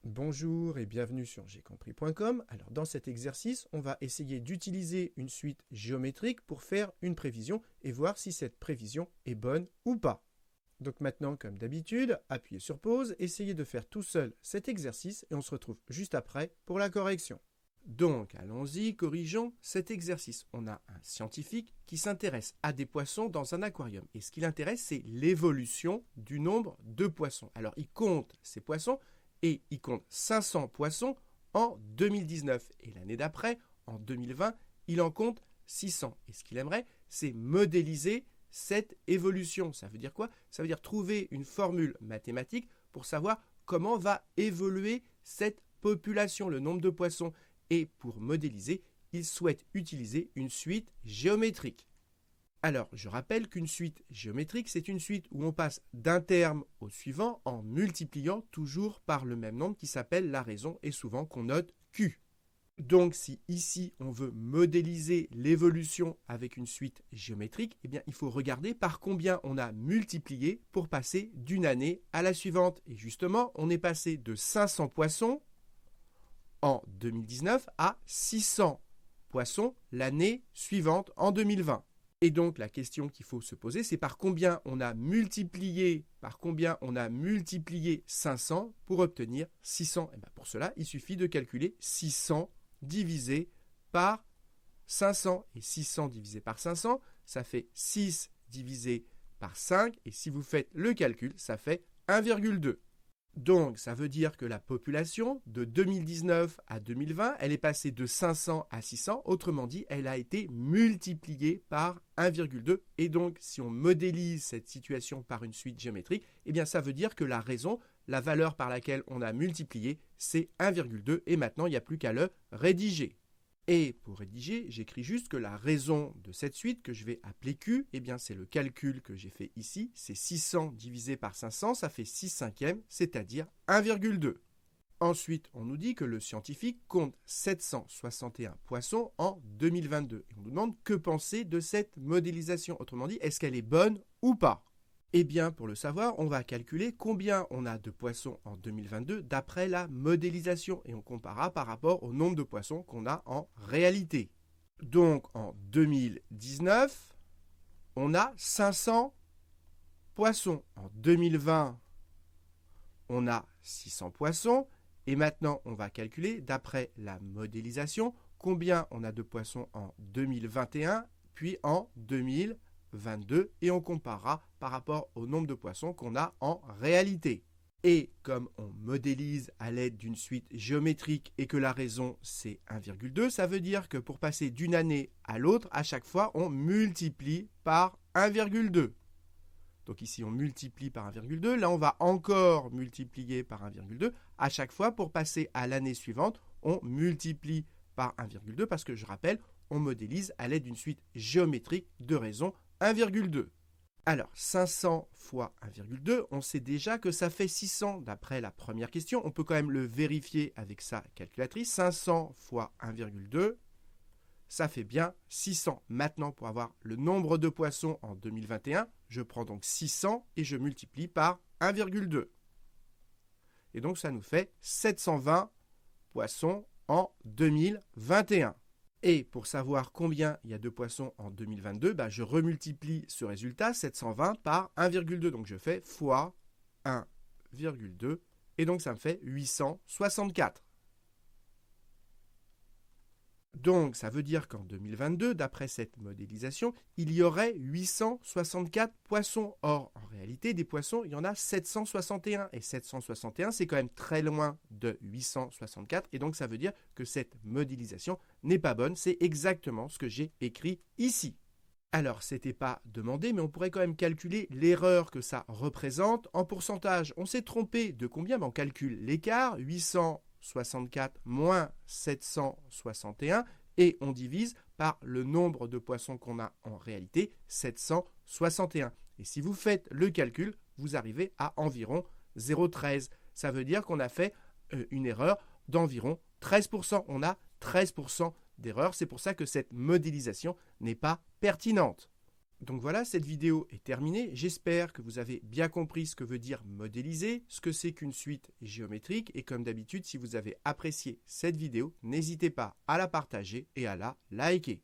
Bonjour et bienvenue sur gcompris.com. Alors dans cet exercice, on va essayer d'utiliser une suite géométrique pour faire une prévision et voir si cette prévision est bonne ou pas. Donc maintenant, comme d'habitude, appuyez sur pause, essayez de faire tout seul cet exercice et on se retrouve juste après pour la correction. Donc allons-y, corrigeons cet exercice. On a un scientifique qui s'intéresse à des poissons dans un aquarium et ce qui l'intéresse, c'est l'évolution du nombre de poissons. Alors il compte ces poissons et il compte 500 poissons en 2019. Et l'année d'après, en 2020, il en compte 600. Et ce qu'il aimerait, c'est modéliser cette évolution. Ça veut dire quoi? Ça veut dire trouver une formule mathématique pour savoir comment va évoluer cette population, le nombre de poissons. Et pour modéliser, il souhaite utiliser une suite géométrique. Alors, je rappelle qu'une suite géométrique, c'est une suite où on passe d'un terme au suivant en multipliant toujours par le même nombre qui s'appelle la raison et souvent qu'on note Q. Donc, si ici, on veut modéliser l'évolution avec une suite géométrique, eh bien, il faut regarder par combien on a multiplié pour passer d'une année à la suivante. Et justement, on est passé de 500 poissons en 2019 à 600 poissons l'année suivante en 2020. Et donc, la question qu'il faut se poser, c'est par combien on a multiplié 500 pour obtenir 600. Et bien pour cela, il suffit de calculer 600 divisé par 500. Et 600 divisé par 500, ça fait 6 divisé par 5. Et si vous faites le calcul, ça fait 1,2. Donc, ça veut dire que la population de 2019 à 2020, elle est passée de 500 à 600. Autrement dit, elle a été multipliée par 1,2. Et donc, si on modélise cette situation par une suite géométrique, eh bien, ça veut dire que la raison, la valeur par laquelle on a multiplié, c'est 1,2. Et maintenant, il n'y a plus qu'à le rédiger. Et pour rédiger, j'écris juste que la raison de cette suite, que je vais appeler Q, eh bien c'est le calcul que j'ai fait ici. C'est 600 divisé par 500, ça fait 6 cinquièmes, c'est-à-dire 1,2. Ensuite, on nous dit que le scientifique compte 761 poissons en 2022. Et on nous demande que penser de cette modélisation. Autrement dit, est-ce qu'elle est bonne ou pas? Eh bien, pour le savoir, on va calculer combien on a de poissons en 2022 d'après la modélisation et on comparera par rapport au nombre de poissons qu'on a en réalité. Donc, en 2019, on a 500 poissons. En 2020, on a 600 poissons. Et maintenant, on va calculer d'après la modélisation combien on a de poissons en 2021 puis en 2022 et on comparera par rapport au nombre de poissons qu'on a en réalité. Et comme on modélise à l'aide d'une suite géométrique et que la raison c'est 1,2, ça veut dire que pour passer d'une année à l'autre, à chaque fois on multiplie par 1,2. Donc ici on multiplie par 1,2, là on va encore multiplier par 1,2. À chaque fois pour passer à l'année suivante, on multiplie par 1,2 parce que je rappelle, on modélise à l'aide d'une suite géométrique de raison 1,2. Alors, 500 fois 1,2, on sait déjà que ça fait 600 d'après la première question. On peut quand même le vérifier avec sa calculatrice. 500 fois 1,2, ça fait bien 600. Maintenant, pour avoir le nombre de poissons en 2021, je prends donc 600 et je multiplie par 1,2. Et donc, ça nous fait 720 poissons en 2021. Et pour savoir combien il y a de poissons en 2022, je remultiplie ce résultat, 720 par 1,2. Donc je fais fois 1,2 et donc ça me fait 864. Donc ça veut dire qu'en 2022, d'après cette modélisation, il y aurait 864 poissons. Or, en réalité, des poissons, il y en a 761. Et 761, c'est quand même très loin de 864. Et donc ça veut dire que cette modélisation n'est pas bonne. C'est exactement ce que j'ai écrit ici. Alors, ce n'était pas demandé, mais on pourrait quand même calculer l'erreur que ça représente en pourcentage. On s'est trompé de combien? On calcule l'écart, 864 moins 761, et on divise par le nombre de poissons qu'on a en réalité, 761. Et si vous faites le calcul, vous arrivez à environ 0,13. Ça veut dire qu'on a fait une erreur d'environ 13%. On a 13% d'erreur. C'est pour ça que cette modélisation n'est pas pertinente. Donc voilà, cette vidéo est terminée. J'espère que vous avez bien compris ce que veut dire modéliser, ce que c'est qu'une suite géométrique. Et comme d'habitude, si vous avez apprécié cette vidéo, n'hésitez pas à la partager et à la liker.